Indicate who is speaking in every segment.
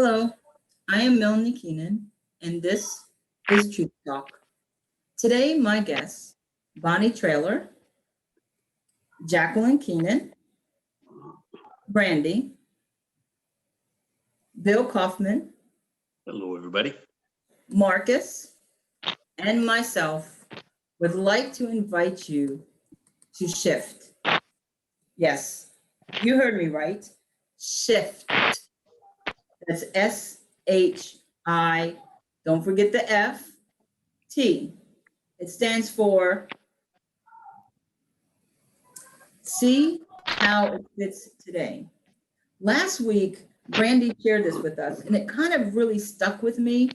Speaker 1: Hello, I am Melanie Keenan, and this is Truth Talk. Today, my guests, Bonnie Trailer, Jacqueline Keenan, Brandy, Bill Coffman,
Speaker 2: Hello, everybody.
Speaker 1: Markus, and myself would like to invite you to shift. Yes, you heard me right. Shift. That's SHI. Don't forget the F, T. It stands for see how it fits today. Last week, Brandy shared this with us, and it kind of really stuck with me.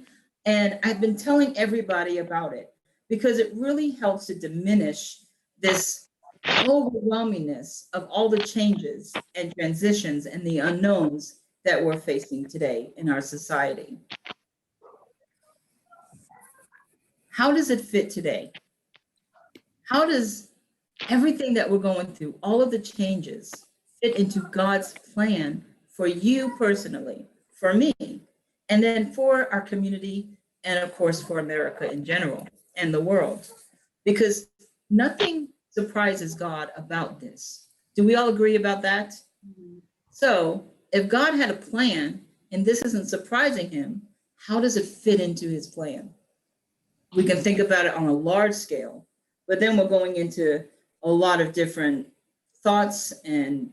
Speaker 1: And I've been telling everybody about it because it really helps to diminish this overwhelmingness of all the changes and transitions and the unknowns that we're facing today in our society. How does it fit today? How does everything that we're going through, all of the changes, fit into God's plan for you personally, for me, and then for our community, and of course for America in general and the world? Because nothing surprises God about this. Do we all agree about that? Mm-hmm. So if God had a plan and this isn't surprising him, how does it fit into his plan? We can think about it on a large scale, but then we're going into a lot of different thoughts and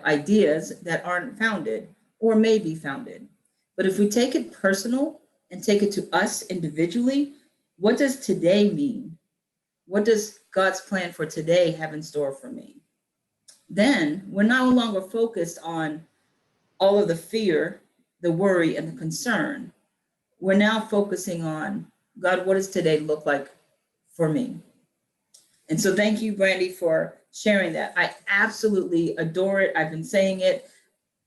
Speaker 1: ideas that aren't founded or may be founded. But if we take it personal and take it to us individually, what does today mean? What does God's plan for today have in store for me? Then we're no longer focused on all of the fear, the worry, and the concern. We're now focusing on, God, what does today look like for me? And so thank you, Brandy, for sharing that. I absolutely adore it. I've been saying it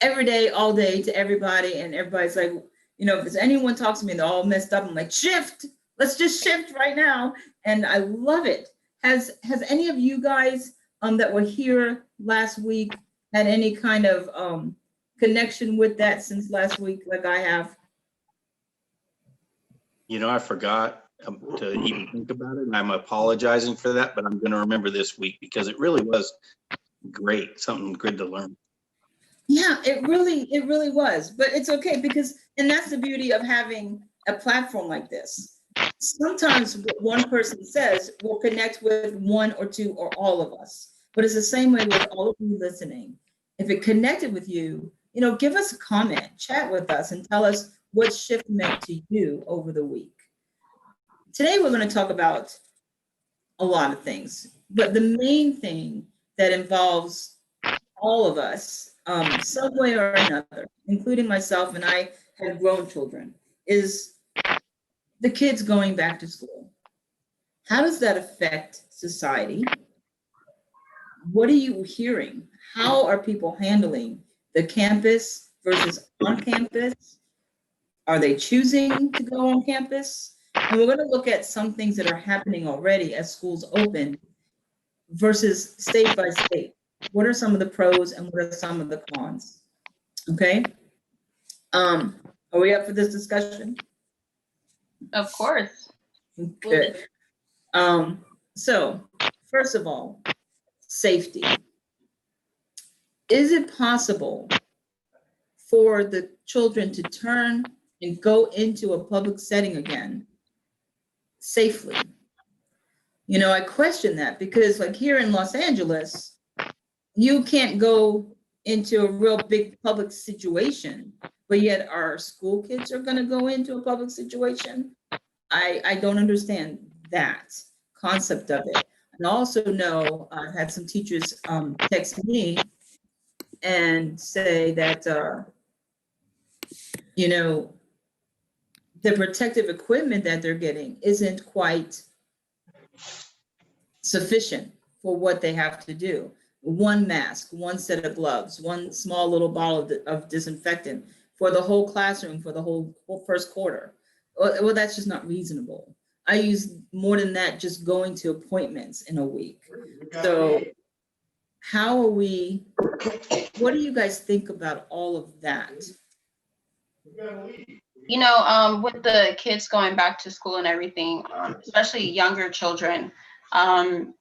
Speaker 1: every day, all day to everybody. And everybody's like, if anyone talks to me, they're all messed up. I'm like, shift. Let's just shift right now. And I love it. Has any of you guys that were here last week had any kind of connection with that since last week, like I have?
Speaker 2: I forgot to even think about it, and I'm apologizing for that, but I'm going to remember this week because it really was great, something good to learn.
Speaker 1: Yeah, it really was, but it's okay and that's the beauty of having a platform like this. Sometimes what one person says will connect with one or two or all of us, but it's the same way with all of you listening. If it connected with you, give us a comment, chat with us, and tell us what shift meant to you over the week. Today, we're going to talk about a lot of things, but the main thing that involves all of us, some way or another, including myself, and I have grown children, is the kids going back to school. How does that affect society? What are you hearing? How are people handling the campus versus on campus? Are they choosing to go on campus? And we're going to look at some things that are happening already as schools open versus state by state. What are some of the pros and what are some of the cons? Okay. Are we up for this discussion?
Speaker 3: Of course.
Speaker 1: Good. So first of all, safety. Is it possible for the children to turn and go into a public setting again safely? I question that because like here in Los Angeles, you can't go into a real big public situation, but yet our school kids are going to go into a public situation. I don't understand that concept of it. And I also know I've had some teachers text me and say that, the protective equipment that they're getting isn't quite sufficient for what they have to do. One mask, one set of gloves, one small little bottle of disinfectant for the whole classroom for the whole first quarter. Well, that's just not reasonable. I use more than that just going to appointments in a week. So what do you guys think about all of that?
Speaker 3: You know, with the kids going back to school and everything, especially younger children, um,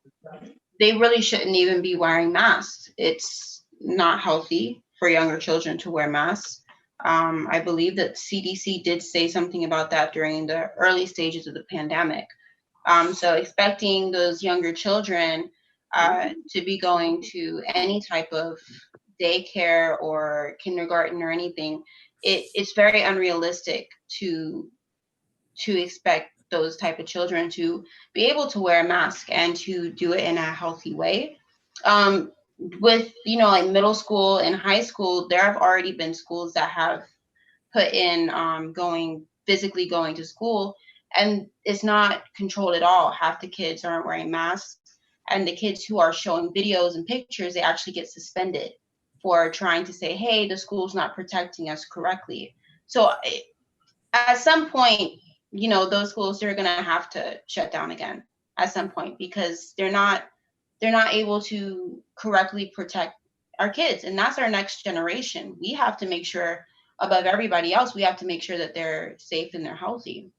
Speaker 3: they really shouldn't even be wearing masks. It's not healthy for younger children to wear masks. I believe that CDC did say something about that during the early stages of the pandemic. So expecting those younger children to be going to any type of daycare or kindergarten or anything, it's very unrealistic to expect those type of children to be able to wear a mask and to do it in a healthy way. Um, with, you know, like middle school and high school, there have already been schools that have put in physically going to school, and it's not controlled at all. Half the kids aren't wearing masks, and the kids who are showing videos and pictures, they actually get suspended for trying to say, hey, the school's not protecting us correctly. So at some point, you know, those schools, they're going to have to shut down again at some point, because they're not able to correctly protect our kids, and that's our next generation. We have to make sure, above everybody else, we have to make sure that they're safe and they're healthy.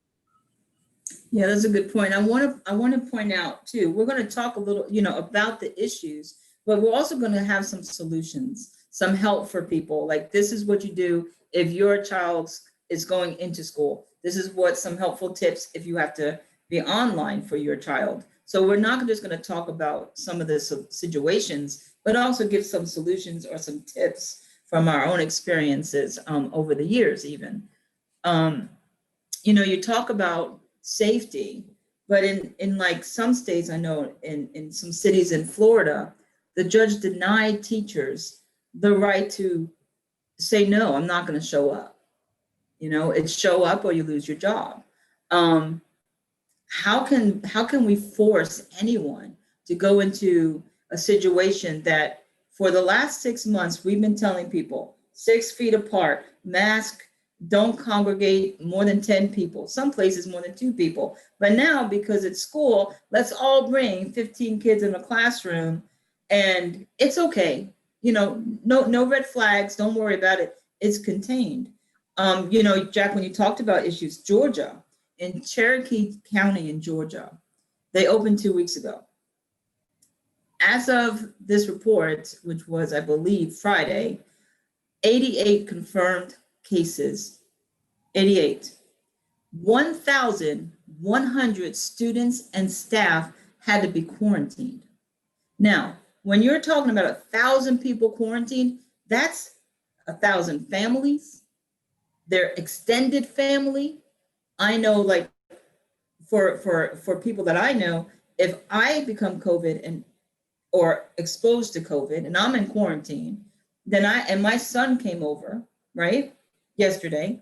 Speaker 1: Yeah, that's a good point. I want to point out too, we're going to talk a little, about the issues, but we're also going to have some solutions, some help for people. Like, this is what you do if your child is going into school. This is what some helpful tips if you have to be online for your child. So we're not just going to talk about some of the situations, but also give some solutions or some tips from our own experiences over the years even. Um, you talk about safety, but in like some states, I know in some cities in Florida, the judge denied teachers the right to say, no, I'm not going to show up. It's show up or you lose your job. Um, how can we force anyone to go into a situation that for the last 6 months we've been telling people 6 feet apart, mask, don't congregate more than 10 people, some places more than 2 people. But now, because it's school, let's all bring 15 kids in a classroom and it's okay. No red flags, don't worry about it. It's contained. Jack, when you talked about issues, Georgia, in Cherokee County in Georgia, they opened 2 weeks ago. As of this report, which was, I believe, Friday, 88 confirmed cases, 88. 1,100 students and staff had to be quarantined. Now, when you're talking about 1,000 people quarantined, that's 1,000 families, their extended family. I know, like, for people that I know, if I become COVID or exposed to COVID and I'm in quarantine, then my son came over, right, yesterday.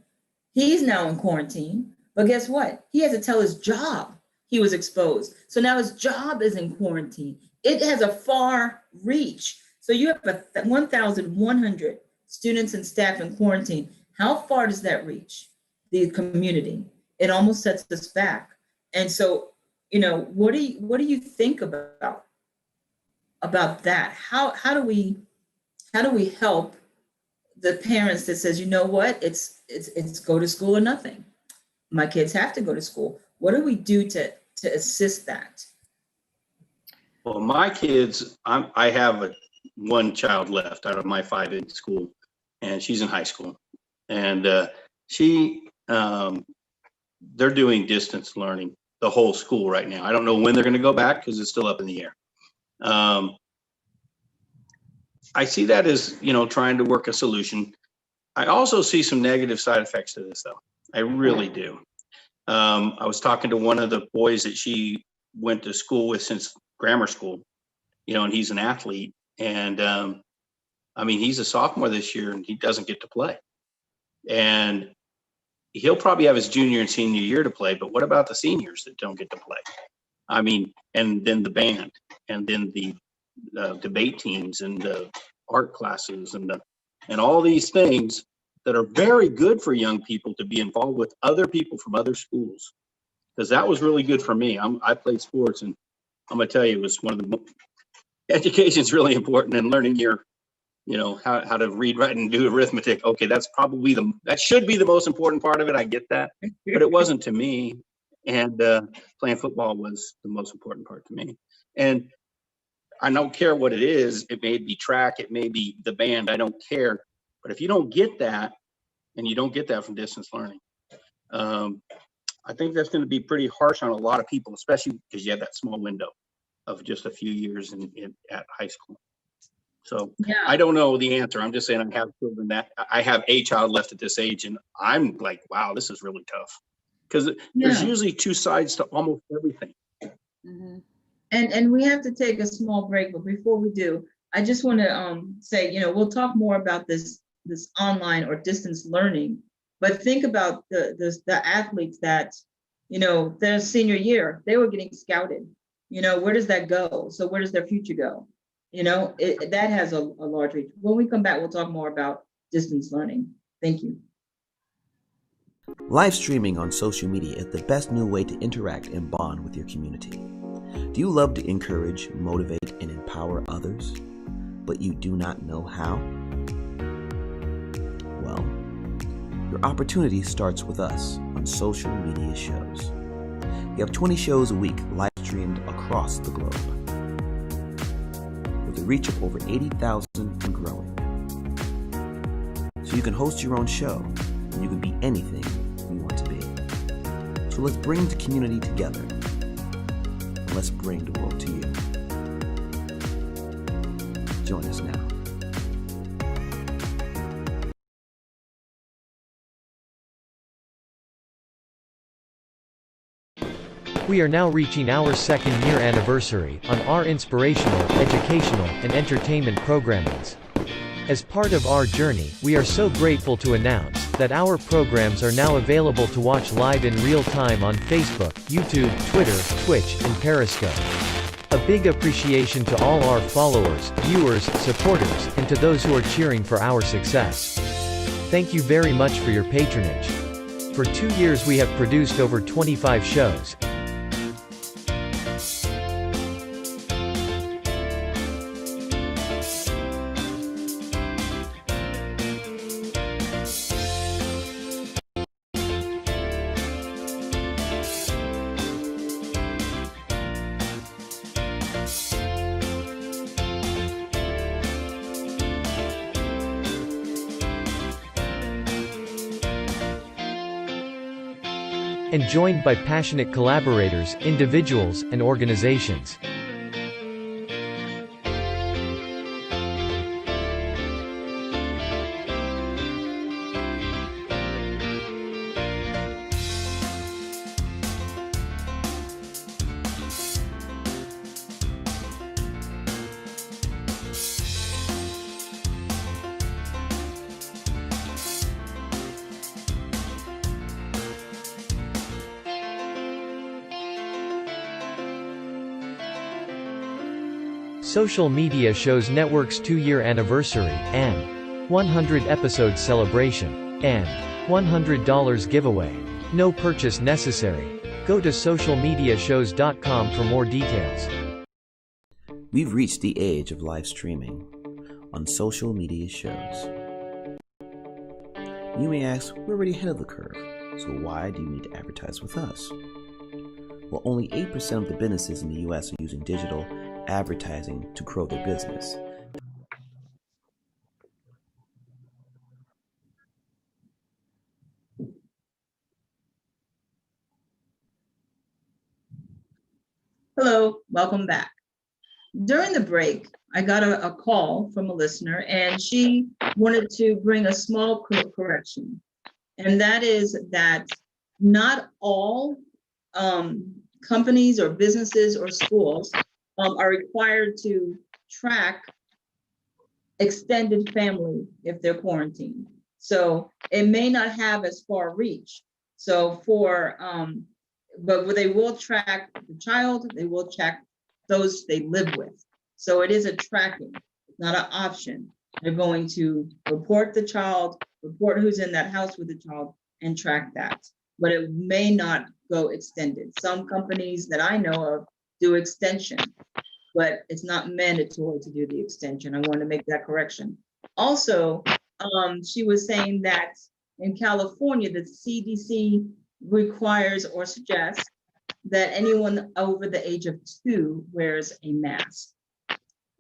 Speaker 1: He's now in quarantine, but guess what? He has to tell his job he was exposed. So now his job is in quarantine. It has a far reach. So you have 1,100 students and staff in quarantine. How far does that reach the community? It almost sets us back. And so, what do you think about that? How do we help the parents that says, you know what, it's go to school or nothing. My kids have to go to school. What do we do to assist that?
Speaker 2: Well, my kids, I have one child left out of my 5 in school, and she's in high school, and they're doing distance learning the whole school right now. I don't know when they're going to go back because it's still up in the air. I see that as, trying to work a solution. I also see some negative side effects to this, though. I really do. I was talking to one of the boys that she went to school with since grammar school, and he's an athlete. And he's a sophomore this year and he doesn't get to play. And he'll probably have his junior and senior year to play, but what about the seniors that don't get to play? And then the band, and then the debate teams and the art classes and all these things that are very good for young people to be involved with other people from other schools. Because that was really good for me. I played sports, and I'm gonna tell you, it was one of the education is really important, and learning your how to read, write, and do arithmetic. Okay, that's probably that should be the most important part of it. I get that, but it wasn't to me. And playing football was the most important part to me. And I don't care what it is. It may be track, it may be the band. I don't care. But if you don't get that, and you don't get that from distance learning, I think that's going to be pretty harsh on a lot of people, especially because you have that small window of just a few years at high school. So
Speaker 1: Yeah.
Speaker 2: I don't know the answer. I'm just saying I have children that I have a child left at this age, and I'm like, wow, this is really tough, because there's usually two sides to almost everything.
Speaker 1: Mm-hmm. And we have to take a small break, but before we do, I just want to say, we'll talk more about this online or distance learning, but think about the athletes that, their senior year, they were getting scouted. Where does that go? So where does their future go? That has a large reach. When we come back, we'll talk more about distance learning. Thank you.
Speaker 4: Live streaming on social media is the best new way to interact and bond with your community. Do you love to encourage, motivate, and empower others, but you do not know how? Well, your opportunity starts with us on social media shows. We have 20 shows a week live streamed across the globe, with a reach of over 80,000 and growing. So you can host your own show, and you can be anything you want to be. So let's bring the community together. Let's bring the world to you. Join us now.
Speaker 5: We are now reaching our second year anniversary on our inspirational, educational, and entertainment programmings. As part of our journey, we are so grateful to announce that our programs are now available to watch live in real time on Facebook, YouTube, Twitter, Twitch, and Periscope. A big appreciation to all our followers, viewers, supporters, and to those who are cheering for our success. Thank you very much for your patronage. For 2 years we have produced over 25 shows. And joined by passionate collaborators, individuals, and organizations. Social media shows network's 2-year anniversary, and 100 episode celebration, and $100 giveaway. No purchase necessary. Go to socialmediashows.com for more details.
Speaker 4: We've reached the age of live streaming on social media shows. You may ask, we're already ahead of the curve, so why do you need to advertise with us? Well, only 8% of the businesses in the US are using digital advertising to grow their business.
Speaker 1: Hello, welcome back. During the break, I got a call from a listener, and she wanted to bring a small correction. And that is that not all companies or businesses or schools are required to track extended family if they're quarantined. So it may not have as far reach. So but they will track the child, they will track those they live with. So it is a tracking, not an option. They're going to report the child, report who's in that house with the child, and track that. But it may not go extended. Some companies that I know of do extension, but it's not mandatory to do the extension. I want to make that correction. Also, she was saying that in California, the CDC requires or suggests that anyone over the age of 2 wears a mask.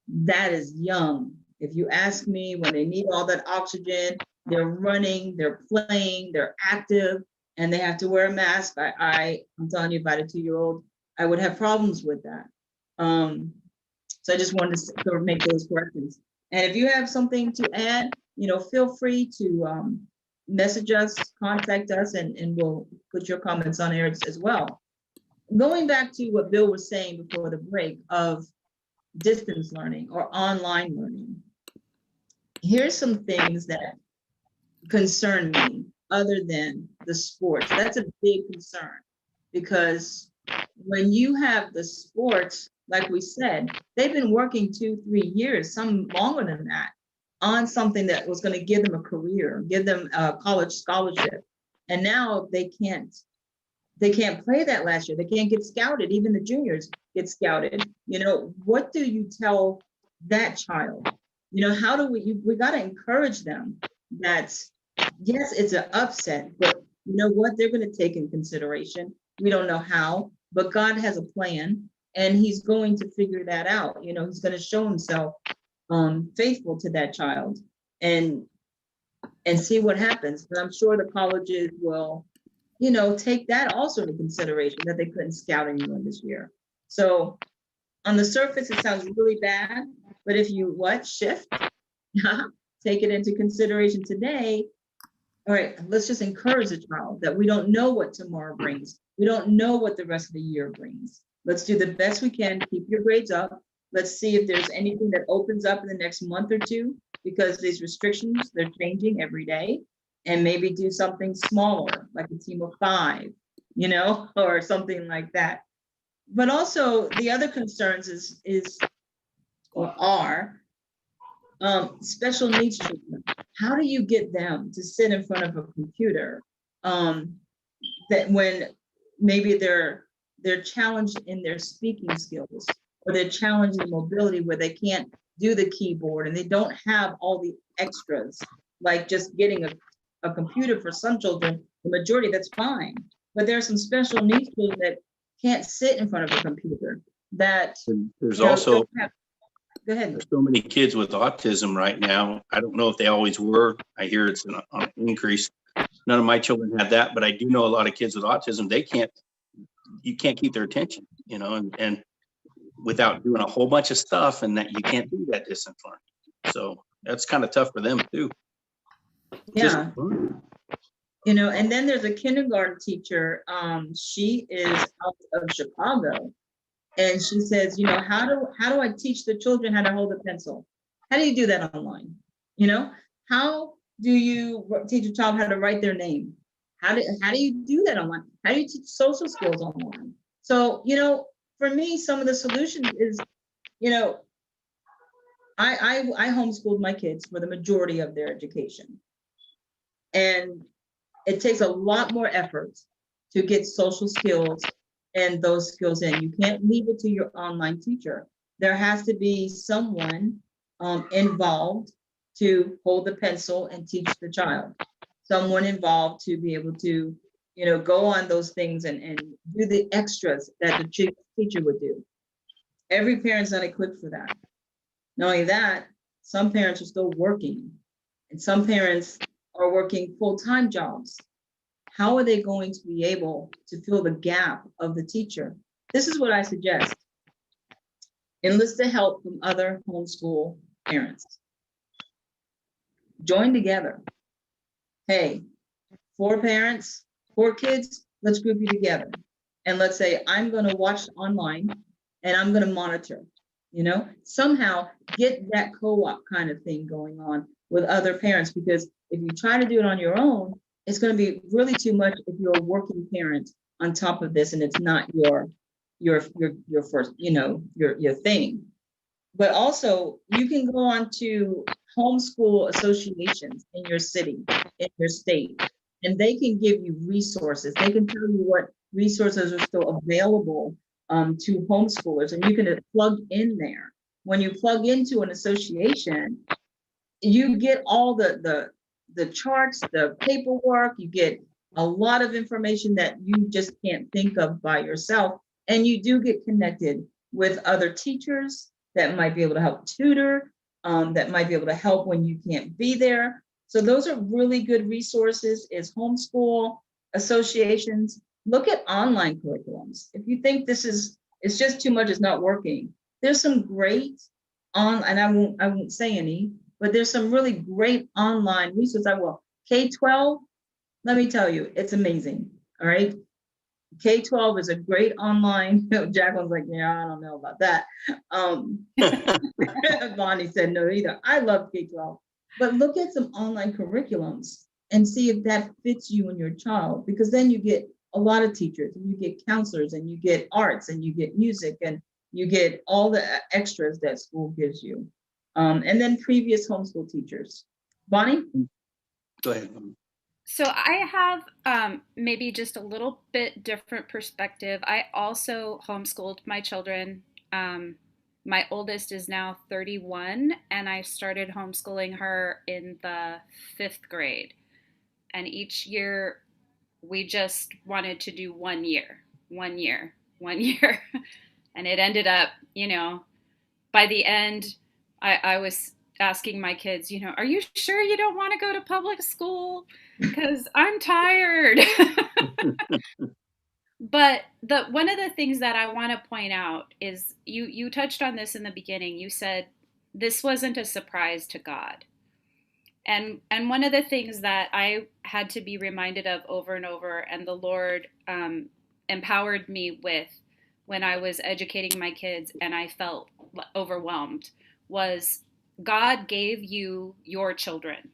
Speaker 1: That is young. If you ask me, when they need all that oxygen, they're running, they're playing, they're active, and they have to wear a mask. I'm telling you, about a 2-year-old, I would have problems with that. So I just wanted to sort of make those corrections. And if you have something to add, feel free to message us, contact us, and we'll put your comments on air as well. Going back to what Bill was saying before the break of distance learning or online learning, here's some things that concern me other than the sports. That's a big concern, because when you have the sports, like we said, they've been working 2-3 years, some longer than that, on something that was going to give them a career, give them a college scholarship. And now they can't play that last year. They can't get scouted. Even the juniors get scouted. What do you tell that child? How do we got to encourage them that, yes, it's an upset, but you know what? They're going to take in consideration. We don't know how, but God has a plan, and he's going to figure that out. He's going to show himself faithful to that child and see what happens. But I'm sure the colleges will, take that also into consideration, that they couldn't scout anyone this year. So on the surface, it sounds really bad, but if you shift, take it into consideration today. All right, let's just encourage the child that we don't know what tomorrow brings. We don't know what the rest of the year brings. Let's do the best we can to keep your grades up. Let's see if there's anything that opens up in the next month or two, because these restrictions, they're changing every day, and maybe do something smaller, like a team of 5, or something like that. But also the other concerns are special needs children. How do you get them to sit in front of a computer that when maybe they're challenged in their speaking skills, or they're challenged in mobility where they can't do the keyboard and they don't have all the extras, like just getting a computer? For some children, the majority, that's fine. But there are some special needs children that can't sit in front of a computer. That
Speaker 2: there's also
Speaker 1: go ahead.
Speaker 2: There's so many kids with autism right now. I don't know if they always were. I hear it's on an increase. None of my children had that, but I do know a lot of kids with autism. You can't keep their attention, and without doing a whole bunch of stuff, and that you can't do that distance learning. So that's kind of tough for them too.
Speaker 1: Yeah. And then there's a kindergarten teacher. She is out of Chicago, and she says, how do I teach the children how to hold a pencil? How do you do that online? How do you teach a child how to write their name? How do you do that online? How do you teach social skills online? So, for me, some of the solution is, I homeschooled my kids for the majority of their education. And it takes a lot more effort to get social skills and those skills in. You can't leave it to your online teacher. There has to be someone involved to hold the pencil and teach the child. Someone involved to be able to, go on those things and do the extras that the teacher would do. Every parent's not equipped for that. Not only that, some parents are still working, and some parents are working full-time jobs. How are they going to be able to fill the gap of the teacher? This is what I suggest. Enlist the help from other homeschool parents. Join together. Hey, 4 parents, 4 kids, let's group you together. And let's say, I'm going to watch online and I'm going to monitor, somehow get that co-op kind of thing going on with other parents, because if you try to do it on your own, it's going to be really too much if you're a working parent on top of this and it's not your first, your thing. But also, you can go on to homeschool associations in your city, in your state, and they can give you resources. They can tell you what resources are still available to homeschoolers, and you can plug in there. When you plug into an association, you get all the charts, the paperwork, you get a lot of information that you just can't think of by yourself. And you do get connected with other teachers that might be able to help tutor, that might be able to help when you can't be there. So those are really good resources, is homeschool associations. Look at online curriculums. If you think it's just too much, it's not working. There's some great and I won't say any, but there's some really great online resources. K-12, let me tell you, it's amazing. All right. K-12 is a great online. Jacqueline's like, yeah, I don't know about that. Bonnie said no either. I love K-12, but look at some online curriculums and see if that fits you and your child, because then you get a lot of teachers and you get counselors and you get arts and you get music and you get all the extras that school gives you. And then previous homeschool teachers. Bonnie?
Speaker 2: Go ahead.
Speaker 6: So I have maybe just a little bit different perspective. I also homeschooled my children. My oldest is now 31, and I started homeschooling her in the 5th grade. And each year we just wanted to do 1 year. And it ended up, by the end, I was asking my kids, are you sure you don't want to go to public school? Because I'm tired. But one of the things that I want to point out is you touched on this in the beginning. You said this wasn't a surprise to God. And one of the things that I had to be reminded of over and over, and the Lord empowered me with when I was educating my kids and I felt overwhelmed, was God gave you your children.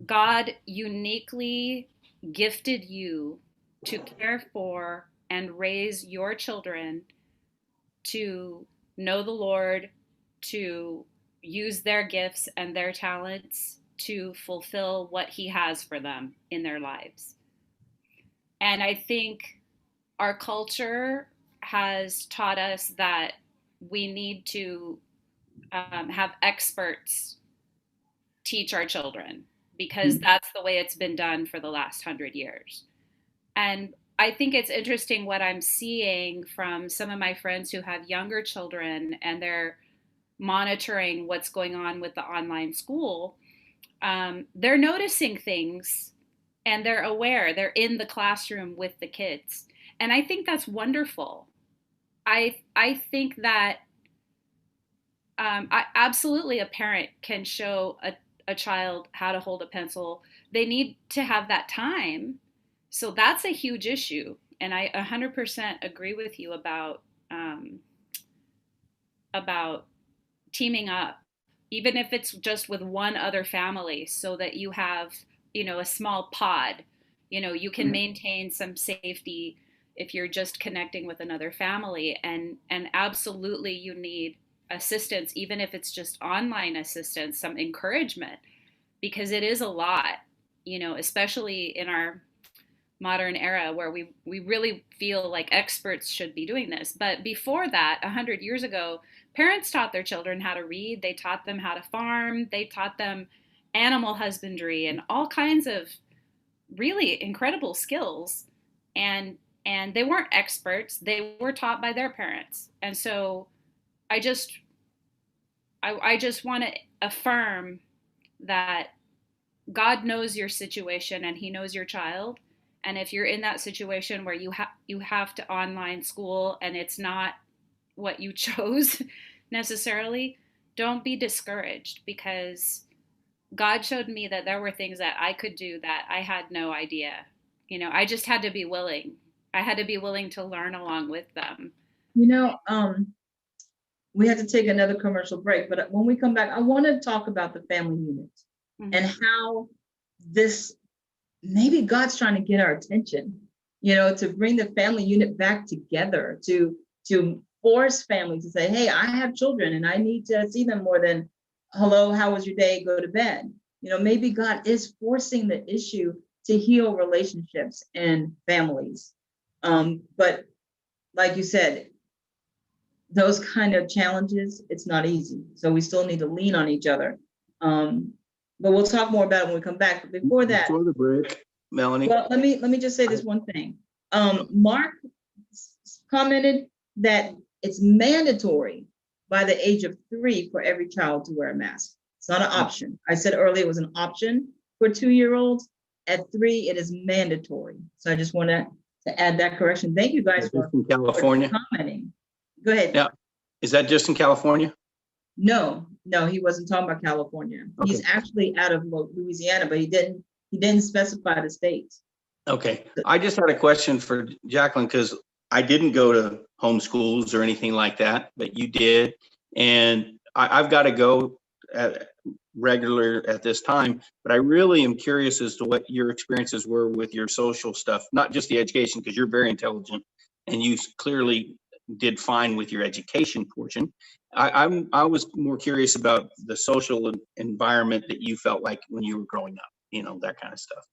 Speaker 6: God uniquely gifted you to care for and raise your children to know the Lord, to use their gifts and their talents to fulfill what He has for them in their lives. And I think our culture has taught us that we need to have experts teach our children, because that's the way it's been done for the last 100 years. And I think it's interesting what I'm seeing from some of my friends who have younger children and they're monitoring what's going on with the online school. They're noticing things and they're aware. They're in the classroom with the kids. And I think that's wonderful. I think that absolutely a parent can show a child how to hold a pencil. They need to have that time. So that's a huge issue. And I 100% agree with you about teaming up, even if it's just with one other family, so that you have, a small pod, you can maintain some safety if you're just connecting with another family. And absolutely you need assistance, even if it's just online assistance, some encouragement, because it is a lot, especially in our modern era where we really feel like experts should be doing this. But before that, 100 years ago, parents taught their children how to read. They taught them how to farm. They taught them animal husbandry and all kinds of really incredible skills. And they weren't experts. They were taught by their parents. And so I just want to affirm that God knows your situation and He knows your child. And if you're in that situation where you have to online school and it's not what you chose necessarily, don't be discouraged, because God showed me that there were things that I could do that I had no idea. I just had to be willing. I had to be willing to learn along with them.
Speaker 1: We had to take another commercial break, but when we come back, I want to talk about the family unit and how this, maybe God's trying to get our attention, to bring the family unit back together, to force families to say, hey, I have children and I need to see them more than, hello, how was your day? Go to bed. Maybe God is forcing the issue to heal relationships and families. But like you said, those kind of challenges, it's not easy. So we still need to lean on each other. But we'll talk more about it when we come back. But before that,
Speaker 2: Before the break, Melanie.
Speaker 1: well, let me just say this one thing. Mark commented that it's mandatory by the age of 3 for every child to wear a mask. It's not an option. I said earlier it was an option for 2-year-olds. At 3, it is mandatory. So I just wanted to add that correction. Thank you guys for
Speaker 2: in California.
Speaker 1: commenting. Go ahead.
Speaker 2: Yeah. Is that just in California?
Speaker 1: No, he wasn't talking about California.
Speaker 2: Okay.
Speaker 1: He's actually out of Louisiana, but he didn't specify the states.
Speaker 2: Okay. I just had a question for Jacqueline, because I didn't go to homeschools or anything like that, but you did. And I've got to go regular at this time, but I really am curious as to what your experiences were with your social stuff, not just the education, because you're very intelligent and you clearly did fine with your education portion. I was more curious about the social environment that you felt like when you were growing up, that kind of stuff.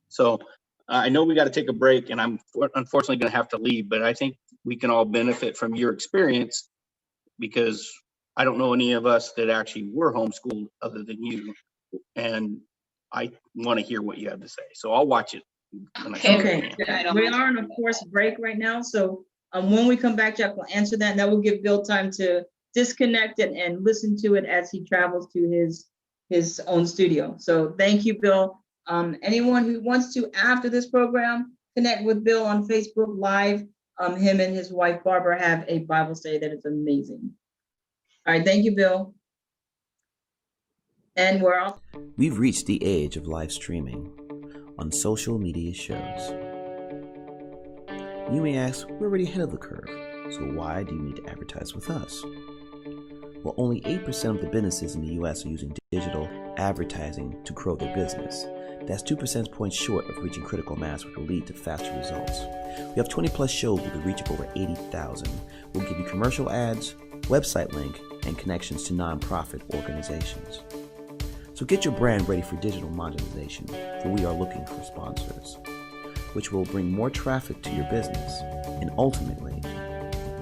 Speaker 2: So I know we got to take a break, and I'm unfortunately going to have to leave, but I think we can all benefit from your experience, because I don't know any of us that actually were homeschooled other than you. And I want to hear what you have to say. So I'll watch it.
Speaker 1: Okay. We are on a course break right now. So when we come back, Jack will answer that. And that will give Bill time to disconnect it and listen to it as he travels to his own studio. So thank you, Bill. Anyone who wants to, after this program, connect with Bill on Facebook Live. Him and his wife, Barbara, have a Bible study that is amazing. All right, thank you, Bill. And we're off.
Speaker 4: We've reached the age of live streaming on social media shows. You may ask, we're already ahead of the curve, so why do you need to advertise with us? Well, only 8% of the businesses in the US are using digital advertising to grow their business. That's 2 percentage points short of reaching critical mass, which will lead to faster results. We have 20 plus shows with a reach of over 80,000. We'll give you commercial ads, website link, and connections to nonprofit organizations. So get your brand ready for digital monetization, for we are looking for sponsors, which will bring more traffic to your business and ultimately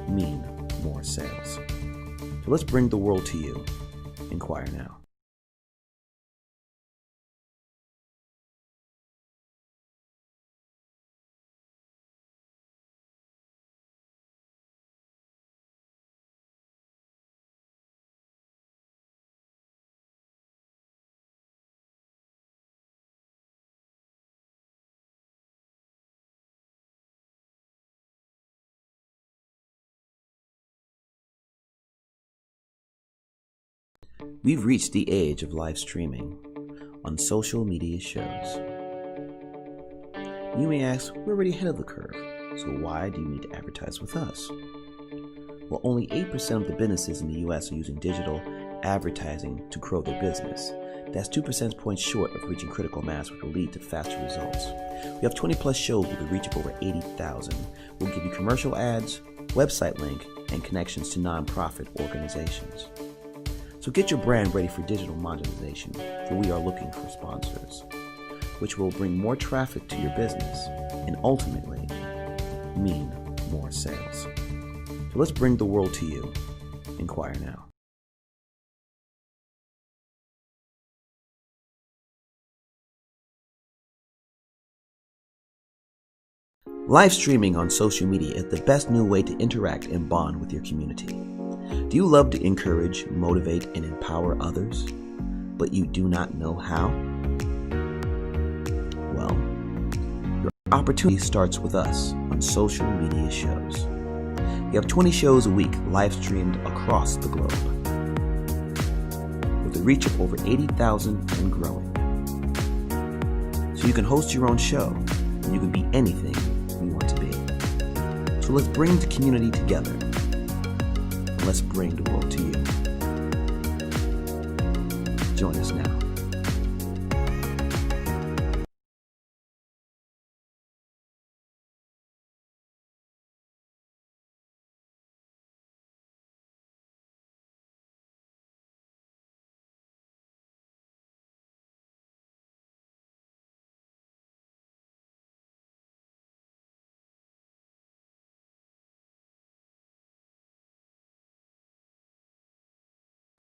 Speaker 4: mean more sales. So let's bring the world to you. Inquire now. We've reached the age of live streaming on social media shows. You may ask, we're already ahead of the curve, so why do you need to advertise with us? Well, only 8% of the businesses in the US are using digital advertising to grow their business. That's 2 percentage points short of reaching critical mass, which will lead to faster results. We have 20 plus shows with a reach of over 80,000. We'll give you commercial ads, website link, and connections to nonprofit organizations. So get your brand ready for digital monetization, for we are looking for sponsors, which will bring more traffic to your business and ultimately mean more sales. So let's bring the world to you. Inquire now. Live streaming on social media is the best new way to interact and bond with your community. Do you love to encourage, motivate, and empower others, but you do not know how? Well, your opportunity starts with us on social media shows. We have 20 shows a week live streamed across the globe, with a reach of over 80,000 and growing. So you can host your own show, and you can be anything you want to be. So let's bring the community together. Let's bring the world to you. Join us now.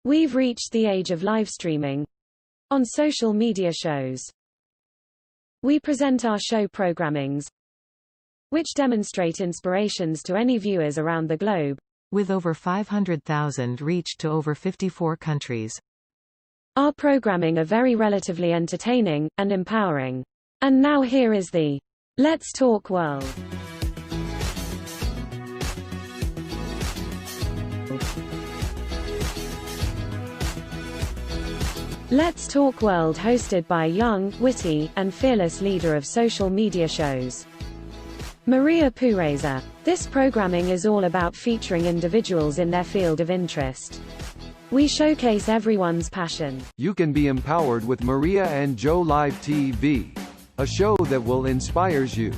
Speaker 7: We've reached the age of live streaming on social media shows. We present our show programmings, which demonstrate inspirations to any viewers around the globe,
Speaker 8: with over 500,000 reached to over 54 countries.
Speaker 7: Our programming are very relatively entertaining and empowering. And now here is the Let's Talk World. Let's Talk World, hosted by a young, witty, and fearless leader of social media shows, Maria Pureza. This programming is all about featuring individuals in their field of interest. We showcase everyone's passion.
Speaker 9: You can be empowered with Maria and Joe Live TV, a show that will inspires you.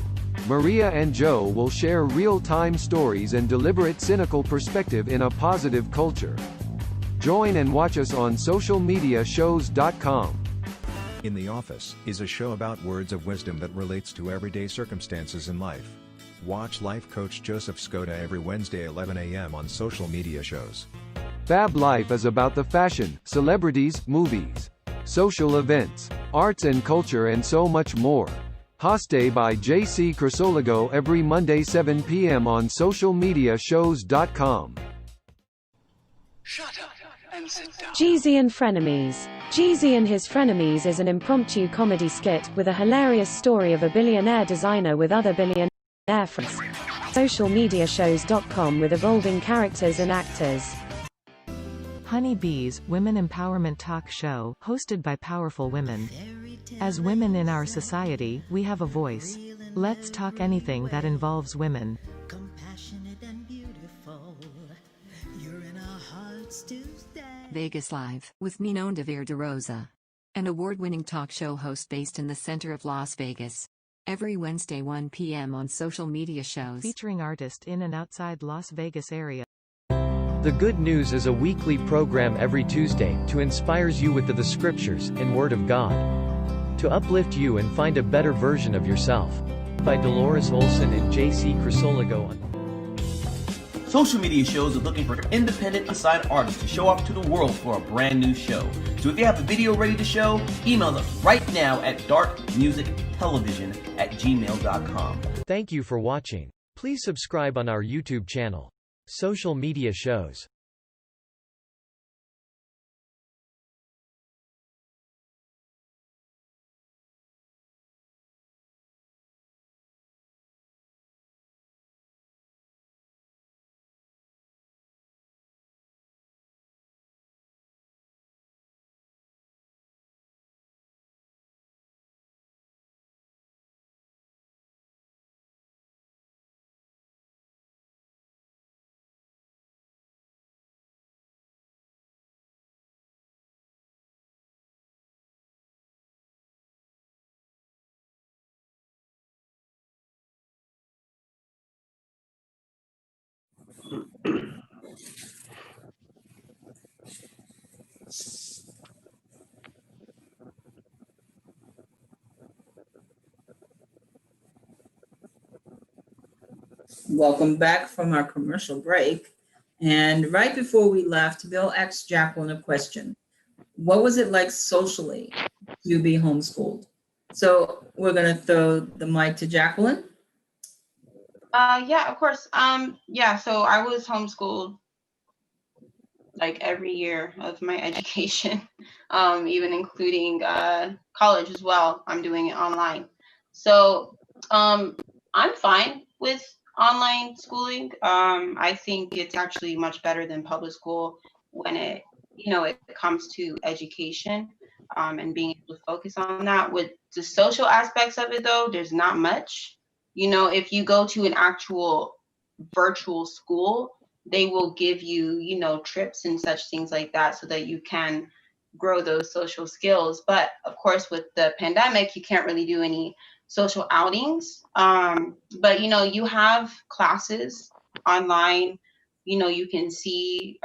Speaker 9: Maria and Joe will share real-time stories and deliberate cynical perspective in a positive culture. Join and watch us on socialmediashows.com.
Speaker 10: In the Office is a show about words of wisdom that relates to everyday circumstances in life. Watch life coach Joseph Skoda every Wednesday 11 a.m. on Social Media Shows.
Speaker 9: Fab Life is about the fashion, celebrities, movies, social events, arts and culture, and so much more. Hosted by JC Crisologo every Monday 7 p.m. on socialmediashows.com.
Speaker 11: Shut up and sit down.
Speaker 7: Jeezy and Frenemies. Jeezy and His Frenemies is an impromptu comedy skit with a hilarious story of a billionaire designer with other billionaire friends. Socialmediashows.com with evolving characters and actors.
Speaker 8: Honey Bees, Women Empowerment Talk Show, hosted by powerful women. As women in our society, we have a voice. Let's talk anything that involves women.
Speaker 11: Compassionate and beautiful. You're in our hearts to stay.
Speaker 12: Vegas Live, with Ninon DeVere DeRosa. An award-winning talk show host based in the center of Las Vegas. Every Wednesday 1 p.m. on Social Media Shows.
Speaker 8: Featuring artists in and outside Las Vegas area.
Speaker 5: The Good News is a weekly program every Tuesday to inspires you with the scriptures and Word of God, to uplift you and find a better version of yourself. By Dolores Olson and J.C. Crisologo.
Speaker 13: Social Media Shows are looking for independent assigned artists to show off to the world for a brand new show. So if you have a video ready to show, email us right now at darkmusictelevision@gmail.com.
Speaker 5: Thank you for watching. Please subscribe on our YouTube channel, Social Media Shows.
Speaker 1: Welcome back from our commercial break. And right before we left, Bill asked Jacqueline a question. What was it like socially to be homeschooled? So we're going to throw the mic to Jacqueline.
Speaker 3: Yeah, of course. Yeah, so I was homeschooled like every year of my education, even including college as well. I'm doing it online. So I'm fine with online schooling. I think it's actually much better than public school when it comes to education and being able to focus on that. With the social aspects of it though, there's not much. If you go to an actual virtual school, they will give you, trips and such things like that so that you can grow those social skills. But of course, with the pandemic, you can't really do any social outings. But, you have classes online, you can see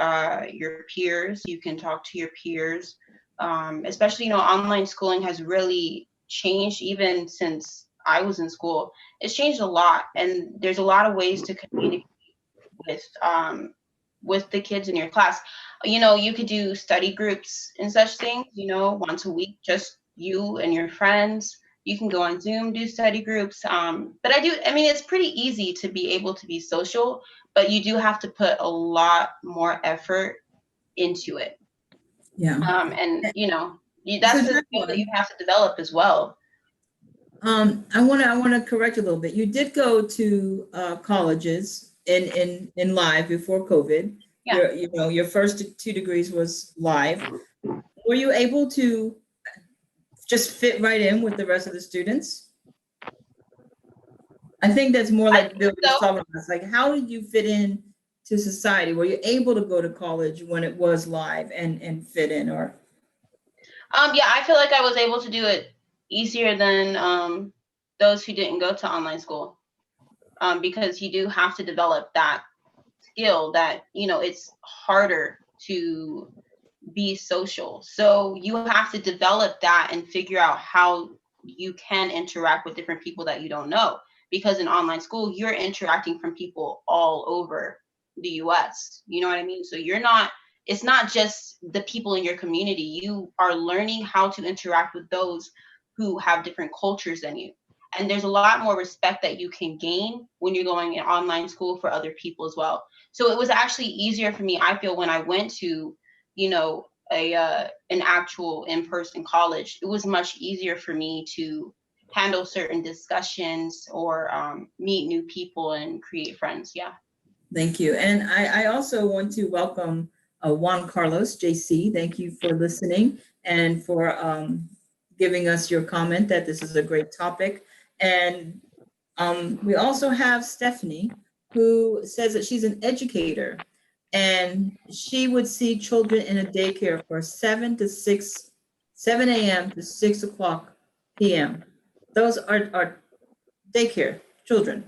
Speaker 3: your peers, you can talk to your peers, especially, online schooling has really changed even since I was in school. It's changed a lot, and there's a lot of ways to communicate with the kids in your class. You could do study groups and such things, once a week, just you and your friends. You can go on Zoom, do study groups. But it's pretty easy to be able to be social, but you do have to put a lot more effort into it.
Speaker 1: Yeah.
Speaker 3: That's the skill that you have to develop as well.
Speaker 1: I want to correct you a little bit. You did go to colleges in live before COVID.
Speaker 3: Yeah.
Speaker 1: Your first 2 degrees was live. Were you able to just fit right in with the rest of the students? I think that's more like Bill was talking about. Like, how did you fit in to society? Were you able to go to college when it was live and fit in, or?
Speaker 3: Yeah, I feel like I was able to do it easier than those who didn't go to online school, because you do have to develop that skill that, it's harder to be social. So you have to develop that and figure out how you can interact with different people that you don't know. Because in online school, you're interacting from people all over the US. You know what I mean? So it's not just the people in your community. You are learning how to interact with those who have different cultures than you. And there's a lot more respect that you can gain when you're going in online school for other people as well. So it was actually easier for me, I feel, when I went to, an actual in-person college. It was much easier for me to handle certain discussions or meet new people and create friends. Yeah.
Speaker 1: Thank you. And I also want to welcome Juan Carlos, JC. Thank you for listening and for giving us your comment that this is a great topic. And we also have Stephanie, who says that she's an educator and she would see children in a daycare for 7 a.m. to 6 o'clock p.m. Those are daycare children.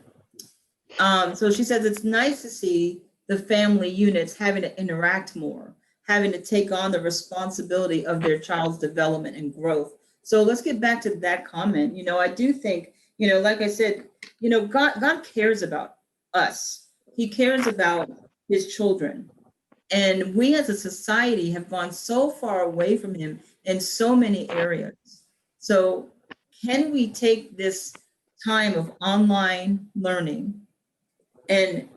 Speaker 1: So she says it's nice to see the family units having to interact more, having to take on the responsibility of their child's development and growth. So let's get back to that comment. I do think, like I said, God cares about us. He cares about his children. And we as a society have gone so far away from him in so many areas. So can we take this time of online learning and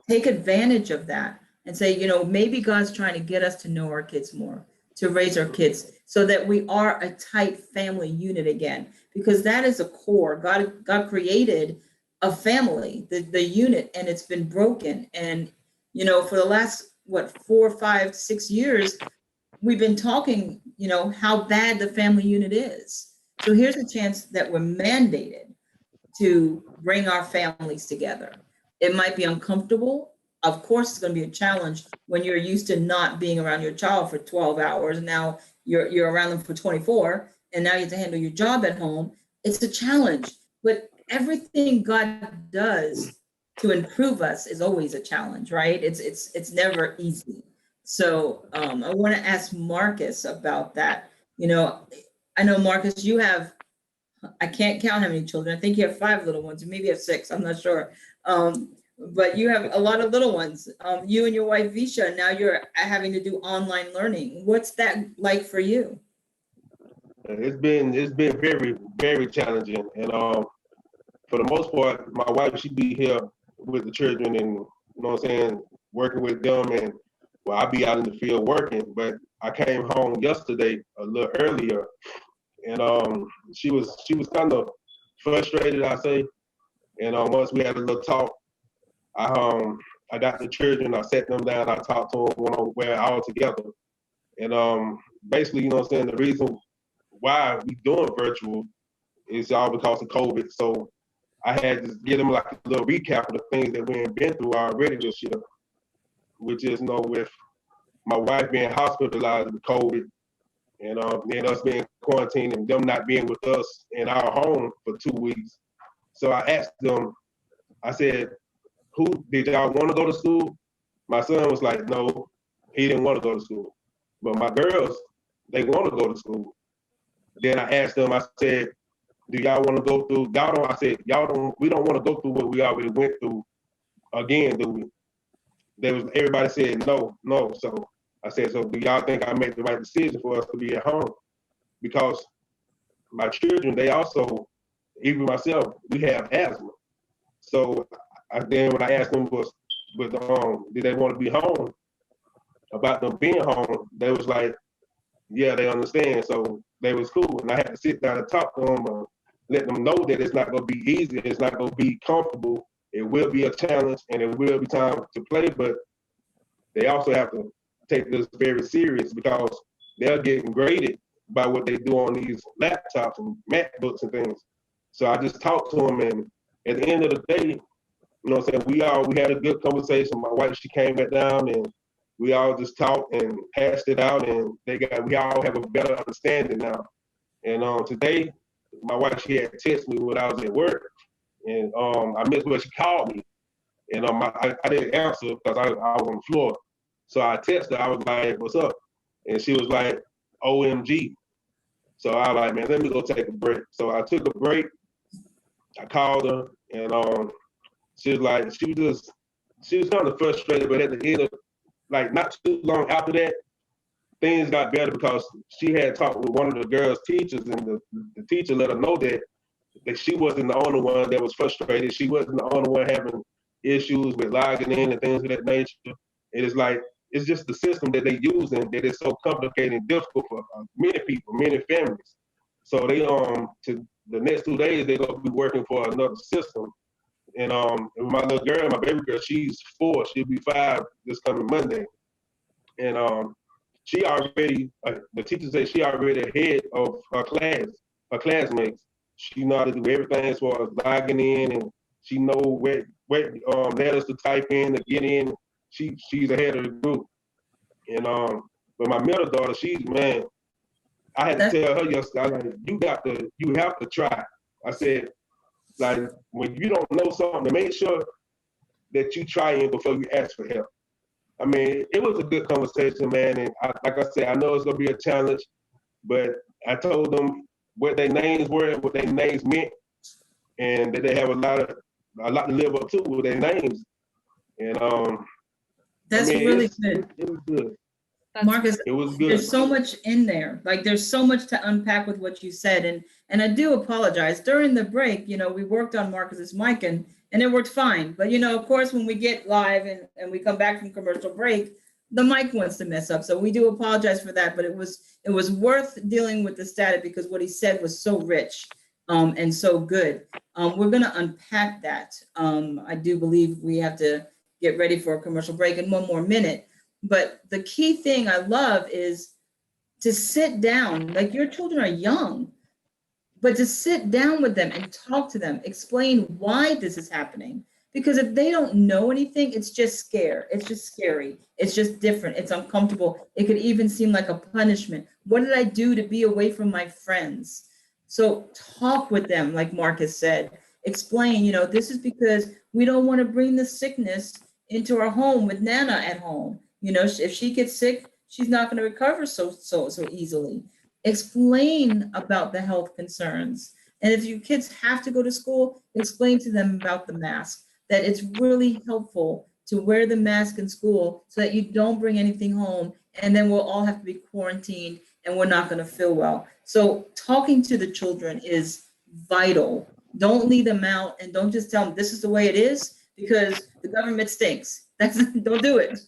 Speaker 1: take advantage of that and say, maybe God's trying to get us to know our kids more, to raise our kids so that we are a tight family unit again, because that is a core. God created a family, the unit, and it's been broken. And, for the last, 4, 5, 6 years, we've been talking, how bad the family unit is. So here's a chance that we're mandated to bring our families together. It might be uncomfortable. Of course, it's going to be a challenge when you're used to not being around your child for 12 hours. Now you're around them for 24, and now you have to handle your job at home. It's a challenge, but everything God does to improve us is always a challenge, right? It's never easy. So I want to ask Markus about that. I know, Markus, you have, I can't count how many children. I think you have 5 little ones, or maybe you have 6. I'm not sure. But you have a lot of little ones. You and your wife, Visha, now you're having to do online learning. What's that like for you?
Speaker 14: It's been very, very challenging. And for the most part, my wife, she be here with the children and, working with them. And I'll be out in the field working, but I came home yesterday a little earlier, and she was kind of frustrated, I say. And once we had a little talk, I got the children, I sat them down, I talked to them we're all together. And basically, the reason why we doing virtual is all because of COVID. So I had to give them like a little recap of the things that we had been through already this year, which is, with my wife being hospitalized with COVID, and then us being quarantined and them not being with us in our home for 2 weeks. So I asked them, I said, who did y'all want to go to school? My son was like, no, he didn't want to go to school. But my girls, they want to go to school. Then I asked them, I said, do y'all want to go through, we don't want to go through what we already went through again, do we? everybody said no, no. So I said, so do y'all think I made the right decision for us to be at home? Because my children, they also, even myself, we have asthma. So then when I asked them did they want to be home, about them being home, they was like, yeah, they understand. So they was cool. And I had to sit down and talk to them, let them know that it's not going to be easy. It's not going to be comfortable. It will be a challenge and it will be time to play, but they also have to take this very serious because they're getting graded by what they do on these laptops and MacBooks and things. So I just talked to them, and at the end of the day, you know what I'm saying, we had a good conversation. My wife, she came back down and we all just talked and hashed it out, and we all have a better understanding now. And today, my wife, she had texted me when I was at work, and I missed when she called me, and I didn't answer because I was on the floor. So I texted her, I was like, what's up? And she was like, OMG. So I was like, man, let me go take a break. So I took a break, I called her, and she was like, she was kind of frustrated, but at the end of, like, not too long after that, things got better because she had talked with one of the girls' teachers, and the teacher let her know that she wasn't the only one that was frustrated. She wasn't the only one having issues with logging in and things of that nature. It is like, it's just the system that they use and that is so complicated and difficult for many people, many families. So they to the next 2 days, they're gonna be working for another system. And my little girl, my baby girl, she's 4. She'll be 5 this coming Monday. And she already, the teacher said she already ahead of her classmates. She know how to do everything as far as logging in, and she know what letters to type in to get in. She's ahead of the group. And but my middle daughter, man, I had to tell her yesterday, I was like, you have to try. I said, like, when you don't know something, make sure that you try it before you ask for help. I mean, it was a good conversation, man. And like I said, I know it's gonna be a challenge, but I told them what their names were, what their names meant, and that they have a lot to live up to with their names. And
Speaker 1: that's really good.
Speaker 14: It was good.
Speaker 1: Markus,
Speaker 14: it was good.
Speaker 1: There's so much in there. Like, there's so much to unpack with what you said. And I do apologize. During the break, we worked on Markus's mic and it worked fine. But, of course, when we get live and we come back from commercial break, the mic wants to mess up. So we do apologize for that. But it was worth dealing with the static because what he said was so rich and so good. We're going to unpack that. I do believe we have to get ready for a commercial break in one more minute. But the key thing I love is to sit down, like, your children are young, but to sit down with them and talk to them, explain why this is happening. Because if they don't know anything, it's just scary. It's just scary. It's just different. It's uncomfortable. It could even seem like a punishment. What did I do to be away from my friends? So talk with them, like Markus said. Explain, this is because we don't want to bring the sickness into our home with Nana at home. If she gets sick, she's not going to recover so easily. Explain about the health concerns. And if your kids have to go to school, explain to them about the mask, that it's really helpful to wear the mask in school so that you don't bring anything home, and then we'll all have to be quarantined and we're not going to feel well. So talking to the children is vital. Don't leave them out, and don't just tell them this is the way it is because the government stinks. Don't do it.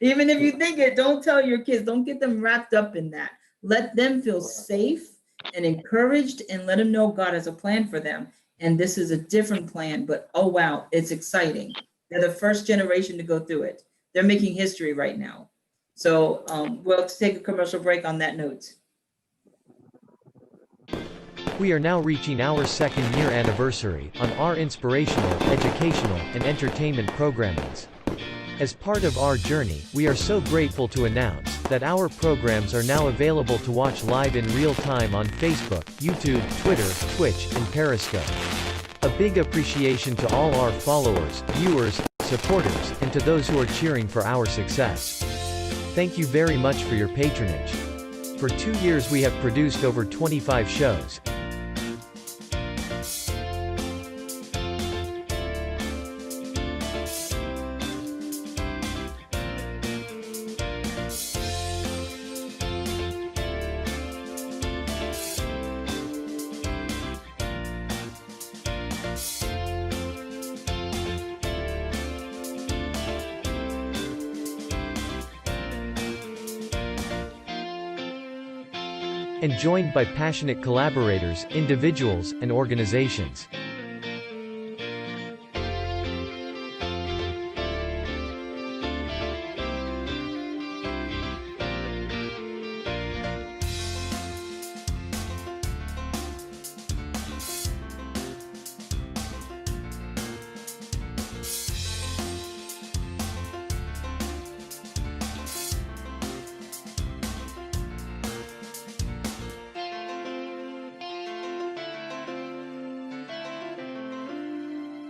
Speaker 1: Even if you think it, don't tell your kids. Don't get them wrapped up in that. Let them feel safe and encouraged, and let them know God has a plan for them. And this is a different plan, but oh wow, it's exciting. They're the first generation to go through it. They're making history right now. So we'll take a commercial break on that note.
Speaker 5: We are now reaching our 2nd year anniversary on our inspirational, educational, and entertainment programmings. As part of our journey, we are so grateful to announce that our programs are now available to watch live in real time on Facebook, YouTube, Twitter, Twitch, and Periscope. A big appreciation to all our followers, viewers, supporters, and to those who are cheering for our success. Thank you very much for your patronage. For 2 years we have produced over 25 shows. and joined by passionate collaborators, individuals, and organizations.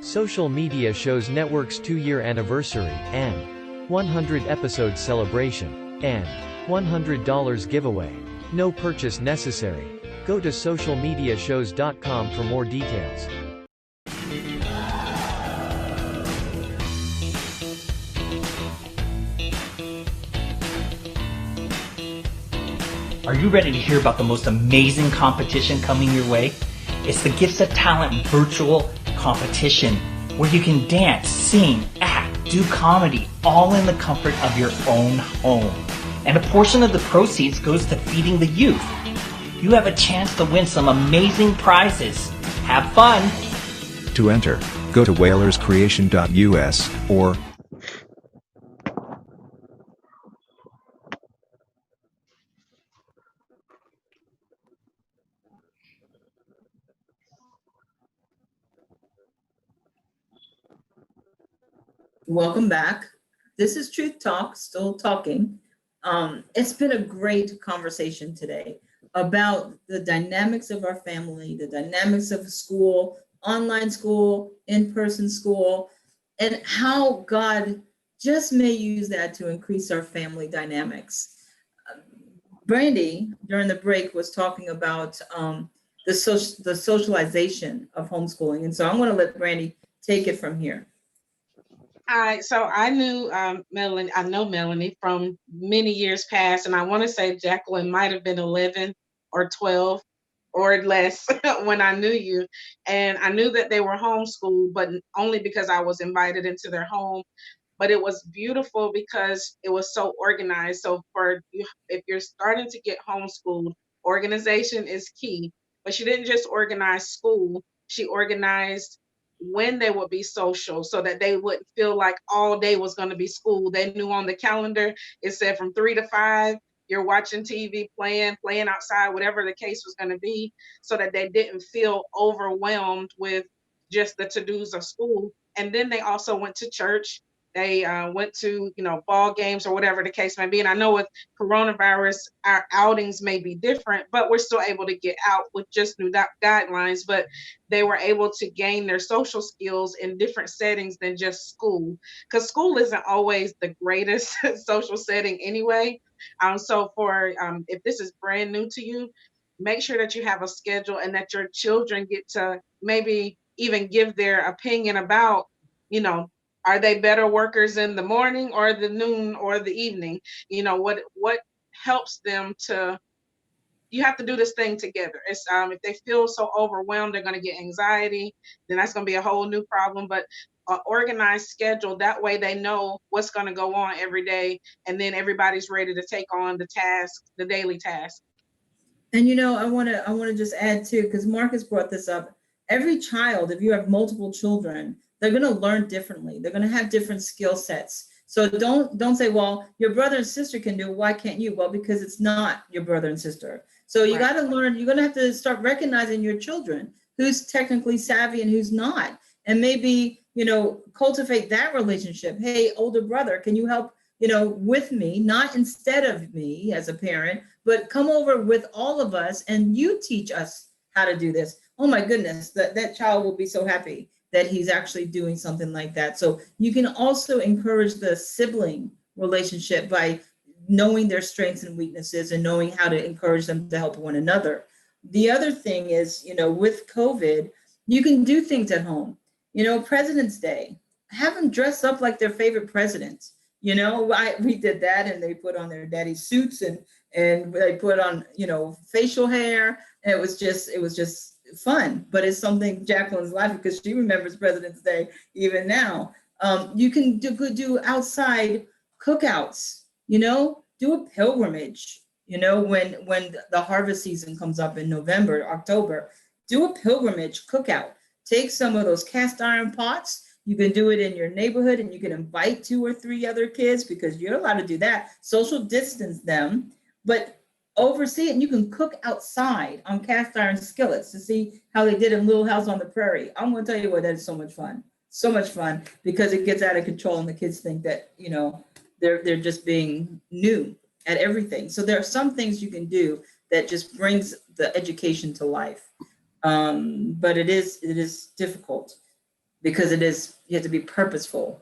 Speaker 5: Social media shows network's 2-year anniversary, and 100 episode celebration, and $100 giveaway. No purchase necessary. Go to socialmediashows.com for more details.
Speaker 15: Are you ready to hear about the most amazing competition coming your way? It's the Gifts of Talent virtual competition where you can dance, sing, act, do comedy, all in the comfort of your own home. And a portion of the proceeds goes to feeding the youth. You have a chance to win some amazing prizes. Have fun!
Speaker 10: To enter, go to whalerscreation.us or
Speaker 1: Welcome back. This is Truth Talk, still talking. It's been a great conversation today about the dynamics of our family, the dynamics of school, online school, in-person school, and how God just may use that to increase our family dynamics. Brandy, during the break, was talking about the socialization of homeschooling. And so I'm going to let Brandy take it from here.
Speaker 16: All right, so I knew Melanie. I know Melanie from many years past, and I want to say Jacqueline might have been 11 or 12 or less when I knew you. And I knew that they were homeschooled, but only because I was invited into their home. But it was beautiful because it was so organized. So for you, if you're starting to get homeschooled, organization is key. But she didn't just organize school; she organized when they would be social so that they wouldn't feel like all day was going to be school. They knew on the calendar, it said from 3 to 5, you're watching TV, playing outside, whatever the case was going to be, so that they didn't feel overwhelmed with just the to-dos of school. And then they also went to church. They went to, ball games or whatever the case may be. And I know with coronavirus, our outings may be different, but we're still able to get out with just new guidelines. But they were able to gain their social skills in different settings than just school, because school isn't always the greatest social setting anyway. So if this is brand new to you, make sure that you have a schedule and that your children get to maybe even give their opinion about, are they better workers in the morning or the noon or the evening? What helps them to, you have to do this thing together. It's if they feel so overwhelmed, they're going to get anxiety, then that's going to be a whole new problem. But organized schedule, that way they know what's going to go on every day, and then everybody's ready to take on the task, the daily task.
Speaker 1: And I want to just add too, because Markus brought this up. Every child, if you have multiple children, they're going to learn differently. They're going to have different skill sets. So don't say, well, your brother and sister can do it, why can't you? Well, because it's not your brother and sister. So you got to learn, you're going to have to start recognizing your children, who's technically savvy and who's not. And maybe, cultivate that relationship. Hey, older brother, can you help, with me, not instead of me as a parent, but come over with all of us and you teach us how to do this. Oh my goodness, that child will be so happy that he's actually doing something like that. So you can also encourage the sibling relationship by knowing their strengths and weaknesses and knowing how to encourage them to help one another. The other thing is, with COVID, you can do things at home. President's Day, have them dress up like their favorite president. We did that, and they put on their daddy suits and they put on, facial hair. And it was just fun, but it's something Jacqueline's laughing because she remembers President's Day even now. You can do outside cookouts, do a pilgrimage, You know, when the harvest season comes up in November, October, do a pilgrimage cookout. Take some of those cast iron pots. You can do it in your neighborhood, and you can invite 2 or 3 other kids, because you're allowed to do that. Social distance them, but oversee it. And you can cook outside on cast iron skillets to see how they did in Little House on the Prairie. I'm going to tell you what, that is so much fun. So much fun, because it gets out of control and the kids think that, you know, they're just being new at everything. So there are some things you can do that just brings the education to life. But it is difficult, because you have to be purposeful.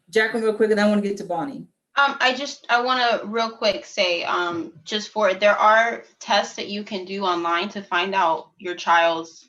Speaker 1: Jacqueline, real quick, and I want to get to Bonnie.
Speaker 3: I want to real quick say, there are tests that you can do online to find out your child's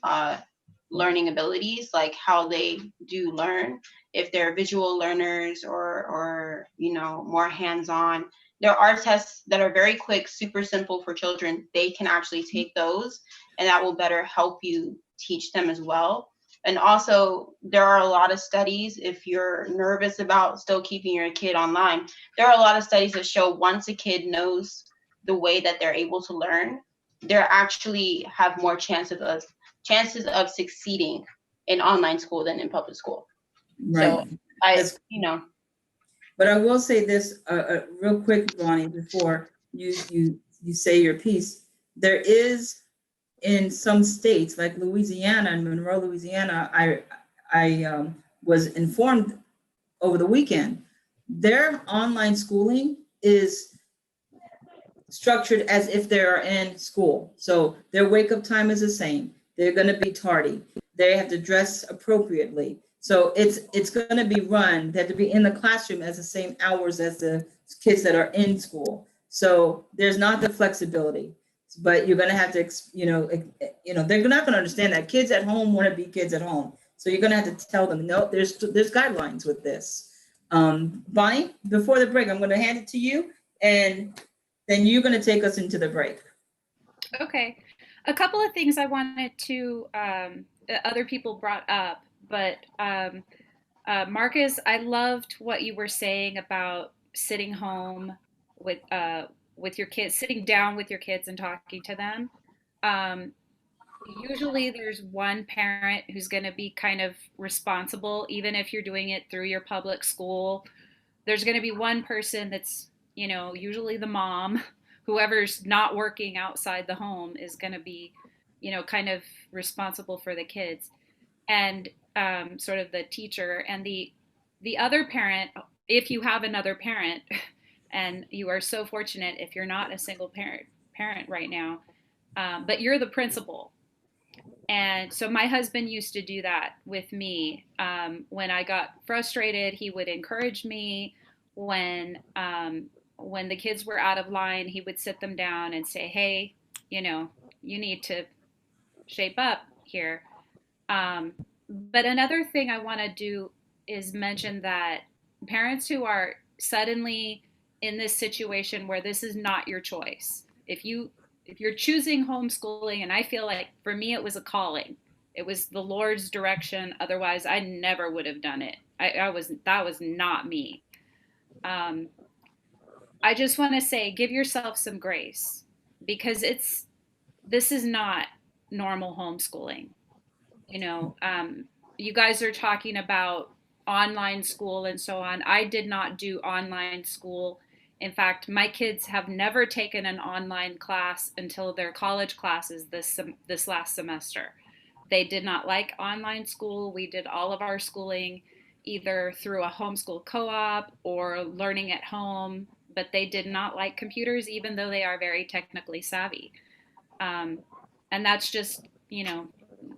Speaker 3: learning abilities, like how they do learn, if they're visual learners or you know, more hands-on. There are tests that are very quick, super simple for children. They can actually take those, and that will better help you teach them as well. And also, there are a lot of studies, if you're nervous about still keeping your kid online, there are a lot of studies that show once a kid knows the way that they're able to learn, they actually have more chances of succeeding in online school than in public school.
Speaker 1: Right.
Speaker 3: So you know.
Speaker 1: But I will say this real quick, Bonnie, before you say your piece. There is, in some states like Louisiana and Monroe, Louisiana, I was informed over the weekend, their online schooling is structured as if they are in school. So their wake up time is the same. They're going to be tardy. They have to dress appropriately. So it's going to be run. They have to be in the classroom as the same hours as the kids that are in school. So there's not the flexibility, but you're going to have to, they're not going to understand that kids at home want to be kids at home. So you're going to have to tell them, no, there's guidelines with this. Bonnie, before the break, I'm going to hand it to you, and then you're going to take us into the break.
Speaker 6: Okay. A couple of things I wanted to, other people brought up, but Markus, I loved what you were saying about sitting home with your kids, sitting down with your kids and talking to them. Usually there's one parent who's going to be kind of responsible, even if you're doing it through your public school. There's going to be one person that's, usually the mom, whoever's not working outside the home is going to be, kind of responsible for the kids, and sort of the teacher. And the other parent, if you have another parent, and you are so fortunate if you're not a single parent right now, but you're the principal. And so my husband used to do that with me. When I got frustrated, he would encourage me. When the kids were out of line, he would sit them down and say, hey, you need to shape up here. But another thing I want to do is mention that parents who are suddenly in this situation where this is not your choice, if you're choosing homeschooling, and I feel like for me it was a calling, it was the Lord's direction, otherwise I never would have done it. That was not me. I just want to say, give yourself some grace, because this is not normal homeschooling. You guys are talking about online school and so on. I did not do online school. In fact, my kids have never taken an online class until their college classes this last semester. They did not like online school. We did all of our schooling either through a homeschool co-op or learning at home, but they did not like computers, even though they are very technically savvy. And that's just,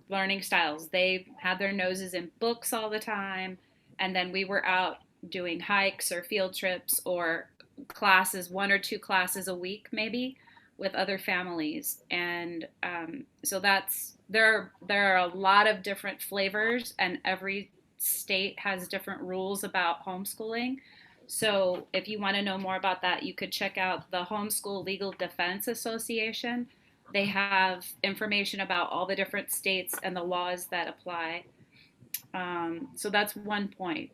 Speaker 6: learning styles. They had their noses in books all the time. And then we were out doing hikes or field trips or classes, 1 or 2 classes a week, maybe, with other families. And so there are a lot of different flavors, and every state has different rules about homeschooling. So if you want to know more about that, you could check out the Homeschool Legal Defense Association. They have information about all the different states and the laws that apply. So that's one point.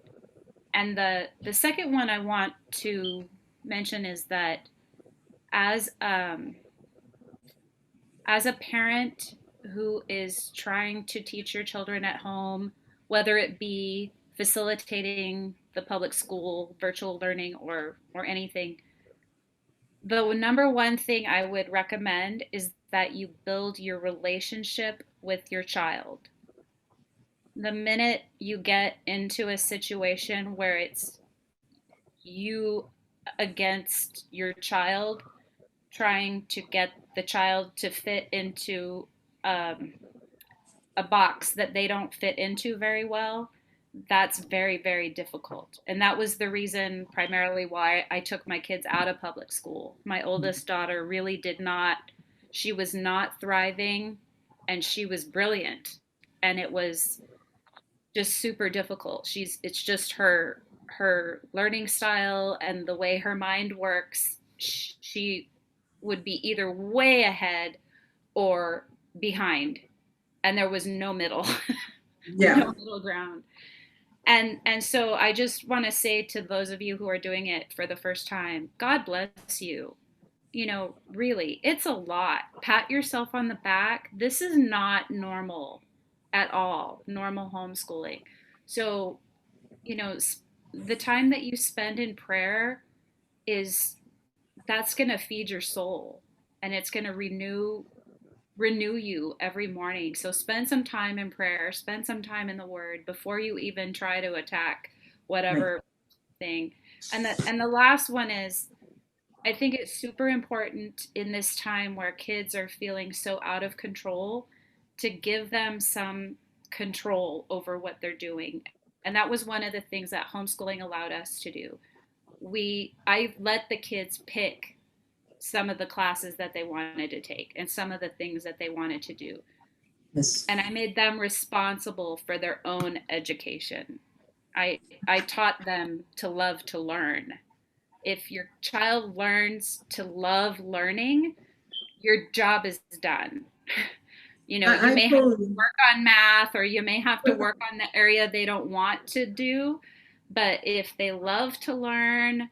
Speaker 6: And the second one I want to mention is that as a parent who is trying to teach your children at home, whether it be facilitating the public school, virtual learning, or anything, the number one thing I would recommend is that you build your relationship with your child. The minute you get into a situation where it's you against your child, trying to get the child to fit into a box that they don't fit into very well, that's very, very difficult. And that was the reason primarily why I took my kids out of public school. My oldest daughter really she was not thriving, and she was brilliant. And it was just super difficult. It's just her learning style and the way her mind works. She would be either way ahead or behind, and there was no middle. No middle ground. And so I just want to say to those of you who are doing it for the first time, God bless you. Really, it's a lot. Pat yourself on the back. This is not normal at all, normal homeschooling. So, the time that you spend in prayer that's going to feed your soul, and it's going to renew you every morning. So spend some time in prayer, spend some time in the Word before you even try to attack whatever thing. And the last one is, I think it's super important in this time where kids are feeling so out of control to give them some control over what they're doing. And that was one of the things that homeschooling allowed us to do. I let the kids pick some of the classes that they wanted to take and some of the things that they wanted to do.
Speaker 1: Yes.
Speaker 6: And I made them responsible for their own education. I taught them to love to learn. If your child learns to love learning, your job is done. You may have to work on math, or you may have to work on the area they don't want to do. But if they love to learn,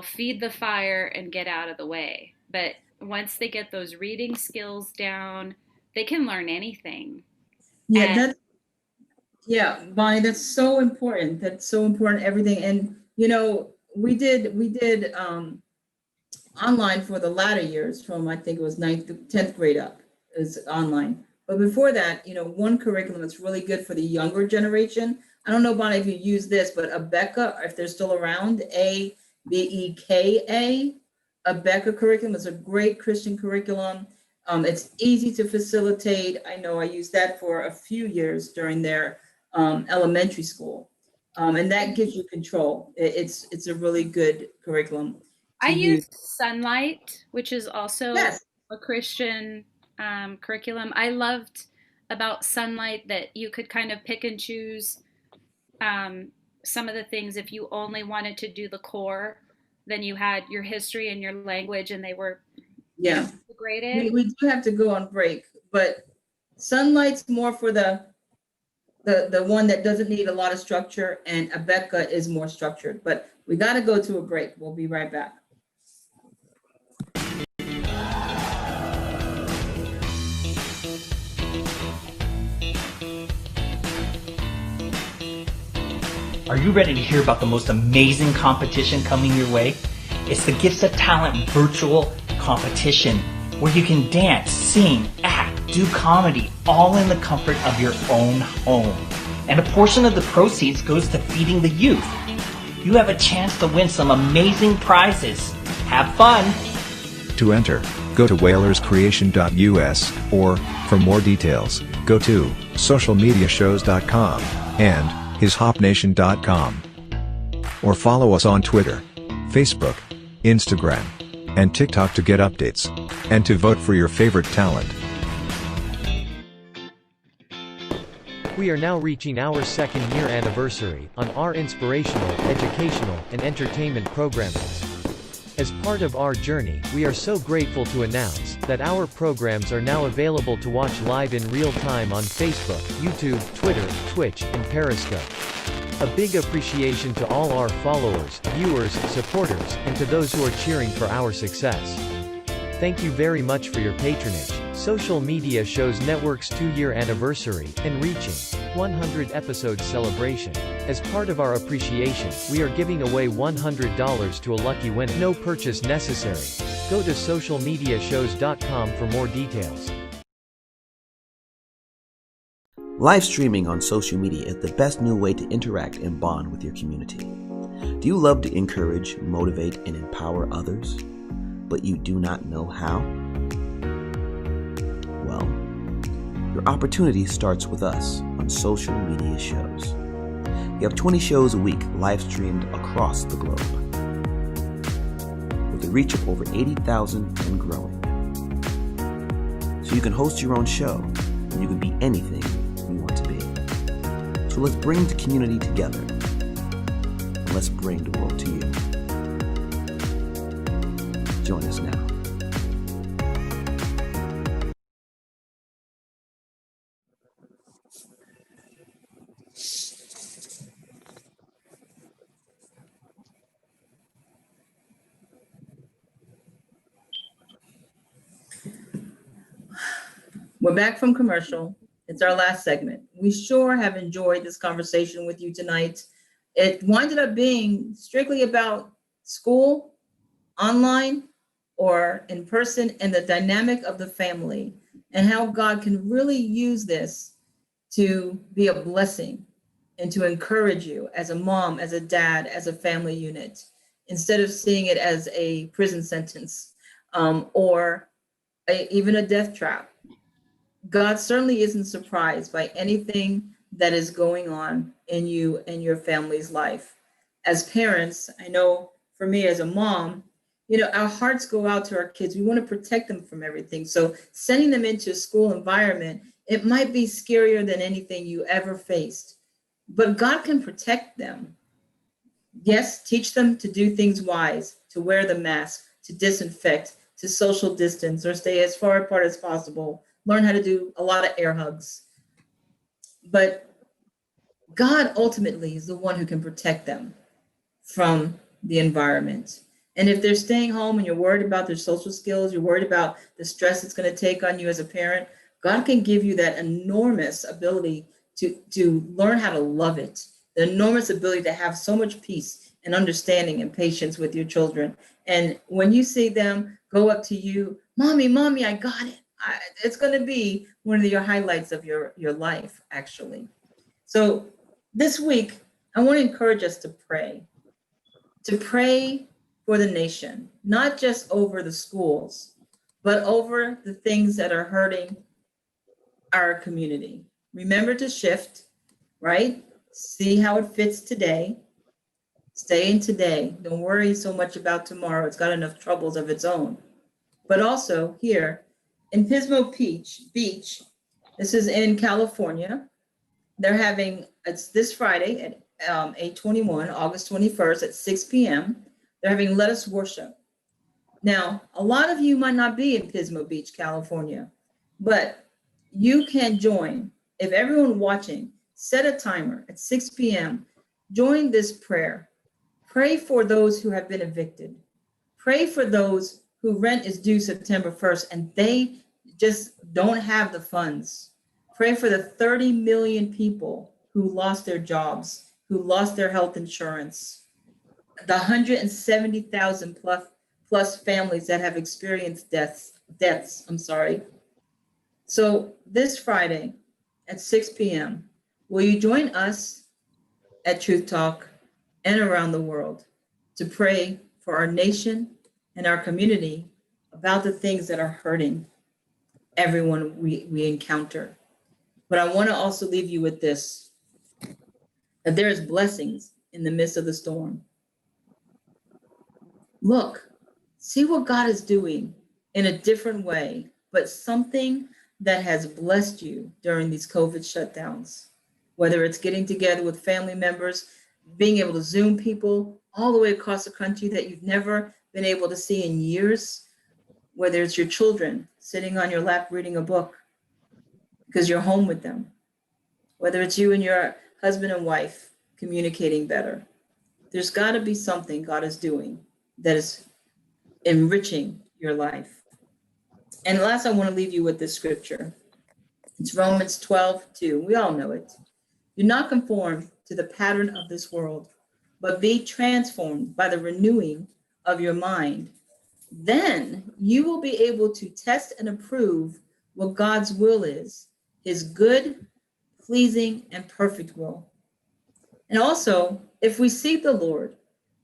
Speaker 6: feed the fire and get out of the way. But once they get those reading skills down, they can learn anything.
Speaker 1: Yeah, Bonnie, that's so important. That's so important, everything. And, we did online for the latter years from, I think it was 9th to 10th grade up, is online. But before that, one curriculum that's really good for the younger generation. I don't know, Bonnie, if you use this, but Abeka, if they're still around, ABEKA, Abeka curriculum is a great Christian curriculum. It's easy to facilitate. I know I used that for a few years during their elementary school. And that gives you control. It's a really good curriculum.
Speaker 6: I use Sunlight, which is also a Christian curriculum. I loved about Sunlight that you could kind of pick and choose some of the things. If you only wanted to do the core, then you had your history and your language, and they were integrated.
Speaker 1: We do have to go on break, but Sunlight's more for the one that doesn't need a lot of structure, and Abeka is more structured. But we got to go to a break. We'll be right back.
Speaker 15: Are you ready to hear about the most amazing competition coming your way? It's the Gifts of Talent virtual competition, where you can dance, sing, act, do comedy, all in the comfort of your own home. And a portion of the proceeds goes to feeding the youth. You have a chance to win some amazing prizes. Have fun!
Speaker 10: To enter, go to whalerscreation.us, or, for more details, go to socialmediashows.com and hishopnation.com. Or follow us on Twitter, Facebook, Instagram, and TikTok to get updates, and to vote for your favorite talent.
Speaker 5: We are now reaching our second year anniversary on our inspirational, educational, and entertainment programmings. As part of our journey, we are so grateful to announce that our programs are now available to watch live in real time on Facebook, YouTube, Twitter, Twitch, and Periscope. A big appreciation to all our followers, viewers, supporters, and to those who are cheering for our success. Thank you very much for your patronage. Social Media Shows Network's 2-year anniversary, and reaching 100 episodes celebration. As part of our appreciation, we are giving away $100 to a lucky winner. No purchase necessary. Go to socialmediashows.com for more details.
Speaker 4: Live streaming on social media is the best new way to interact and bond with your community. Do you love to encourage, motivate, and empower others, but you do not know how? Well, your opportunity starts with us on Social Media Shows. We have 20 shows a week live streamed across the globe, with a reach of over 80,000 and growing. So you can host your own show, and you can be anything you want to be. So let's bring the community together, and let's bring the world to you. Join us now.
Speaker 1: We're back from commercial. It's our last segment. We sure have enjoyed this conversation with you tonight. It winded up being strictly about school, online, or in person, and the dynamic of the family, and how God can really use this to be a blessing and to encourage you as a mom, as a dad, as a family unit, instead of seeing it as a prison sentence or even a death trap. God certainly isn't surprised by anything that is going on in you and your family's life. As parents, I know for me as a mom, our hearts go out to our kids. We want to protect them from everything. So sending them into a school environment, it might be scarier than anything you ever faced, but God can protect them. Yes, teach them to do things wise, to wear the mask, to disinfect, to social distance, or stay as far apart as possible. Learn how to do a lot of air hugs. But God ultimately is the one who can protect them from the environment. And if they're staying home and you're worried about their social skills, you're worried about the stress it's going to take on you as a parent, God can give you that enormous ability to learn how to love it, the enormous ability to have so much peace and understanding and patience with your children. And when you see them go up to you, mommy, I got it. It's going to be one of your highlights of your life, actually. So this week, I want to encourage us to pray for the nation, not just over the schools, but over the things that are hurting our community. Remember to shift, right? See how it fits today. Stay in today. Don't worry so much about tomorrow. It's got enough troubles of its own. But also here, in Pismo Beach, this is in California. They're having, it's this Friday at 8/21, August 21st at 6 p.m. They're having Let Us Worship. Now, a lot of you might not be in Pismo Beach, California, but you can join. If everyone watching, set a timer at 6 p.m. Join this prayer. Pray for those who have been evicted. Pray for those who rent is due September 1st and they just don't have the funds. Pray for the 30 million people who lost their jobs, who lost their health insurance, the 170,000 plus families that have experienced deaths. So this Friday at 6 p.m., will you join us at Truth Talk and around the world to pray for our nation and our community about the things that are hurting everyone we encounter? But I want to also leave you with this, that there is blessings in the midst of the storm. Look, see what God is doing in a different way, but something that has blessed you during these COVID shutdowns, whether it's getting together with family members, being able to Zoom people all the way across the country that you've never been able to see in years, whether it's your children sitting on your lap reading a book because you're home with them, whether it's you and your husband and wife communicating better. There's got to be something God is doing that is enriching your life. And last, I want to leave you with this scripture. It's Romans 12:2. We all know it. Do not conform to the pattern of this world, but be transformed by the renewing of your mind. Then you will be able to test and approve what God's will is, his good, pleasing, and perfect will. And also, if we seek the Lord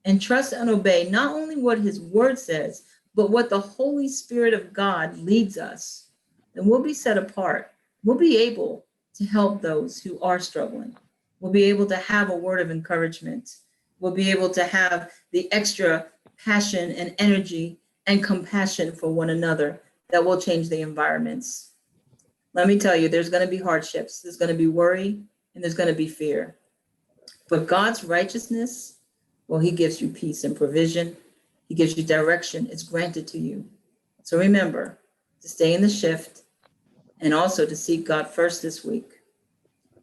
Speaker 1: and trust and obey not only what his word says, but what the Holy Spirit of God leads us, then we'll be set apart. We'll be able to help those who are struggling. We'll be able to have a word of encouragement. We'll be able to have the extra passion and energy and compassion for one another that will change the environments. Let me tell you, there's going to be hardships. There's going to be worry, and there's going to be fear. But God's righteousness, well, he gives you peace and provision. He gives you direction. It's granted to you. So remember to stay in the shift and also to seek God first this week.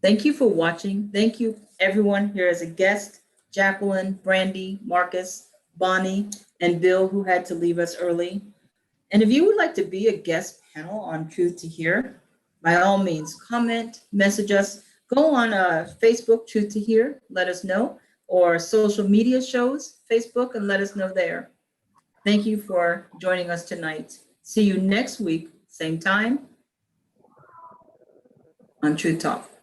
Speaker 1: Thank you for watching. Thank you, everyone here as a guest, Jacqueline, Brandy, Markus, Bonnie, and Bill, who had to leave us early. And if you would like to be a guest panel on Truth to Hear, by all means, comment, message us. Go on Facebook, Truth to Hear, let us know, or social media shows, Facebook, and let us know there. Thank you for joining us tonight. See you next week, same time on Truth Talk.